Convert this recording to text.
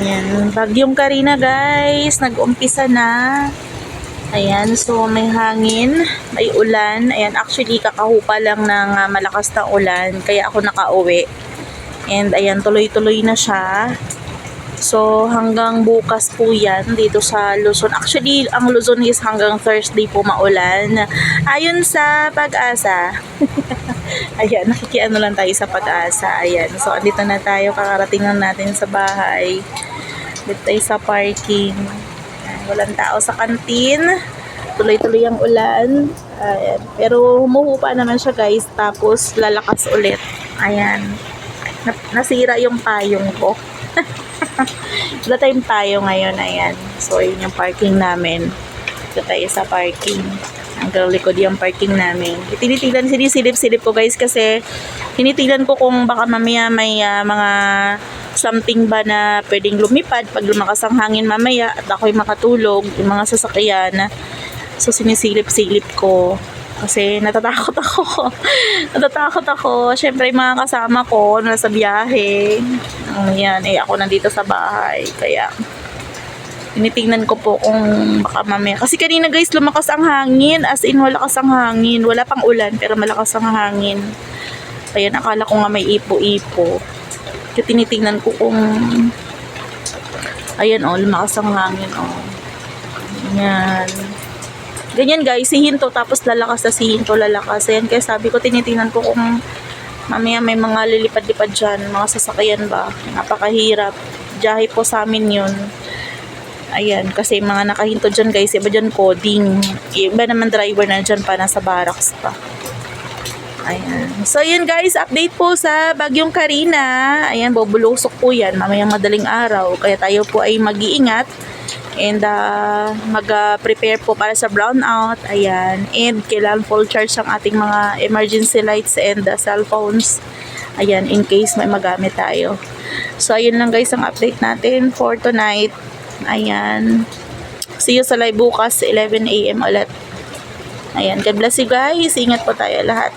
Ayan, Bagyong Karina guys, nag-umpisa na. Ayan, so may hangin, may ulan. Ayan, actually kakahupa lang ng malakas na ulan, kaya ako nakauwi. And ayan, tuloy-tuloy na siya. So hanggang bukas po yan dito sa Luzon. Actually, ang Luzon is hanggang Thursday po maulan. Ayon sa Pag-asa. Ayan, nakikiano lang tayo sa Pag-asa. Ayan, so andito na tayo, kakarating lang natin sa bahay. Dito tayo sa parking. Ayan, walang tao sa kantin. Tuloy-tuloy ang ulan. Ayan, pero humuhupa naman siya guys, tapos lalakas ulit. Ayan, nasira yung payong ko. Wala tayong tayo ngayon. Ayan, so yun yung parking namin. Dito tayo sa parking. Hanggang likod yung parking namin. Tinitilan, sinisilip-silip ko guys, kasi tinitilan ko kung baka mamaya may mga something ba na pwedeng lumipad pag lumakas ang hangin mamaya at ako'y makatulog, yung mga sasakyan. So sinisilip-silip ko kasi natatakot ako. Natatakot ako. Syempre yung mga kasama ko nasa biyahe. Ayan, ako nandito sa bahay. Kaya tinitingnan ko po kung baka mamaya. Kasi kanina guys, lumakas ang hangin. As in, malakas ang hangin. Wala pang ulan, pero malakas ang hangin. Kaya nakala ko nga may ipo-ipo. Kaya tinitingnan ko kung ayan lumakas ang hangin Ayan. Ganyan guys, hihinto tapos lalakas na hihinto, lalakas. Ayan, kaya sabi ko, tinitingnan ko kung mamaya may mga lilipad-lipad dyan, mga sasakyan ba. Napakahirap. Biyahe po sa amin yun. Ayan, kasi mga nakahinto dyan guys, iba dyan coding. Iba naman driver na dyan pa, nasa barracks pa. Ayan. So yun guys, update po sa Bagyong Karina. Ayan, bubulusok po yan mamayang madaling araw. Kaya tayo po ay mag-iingat. And mag-prepare po para sa brownout. Ayan. And kailangan full charge ang ating mga emergency lights and cellphones. Ayan, in case may magamit tayo. So ayun lang guys ang update natin for tonight. Ayan. See you sa live bukas 11 AM ulit. Ayan, God bless you guys. Ingat po tayo lahat.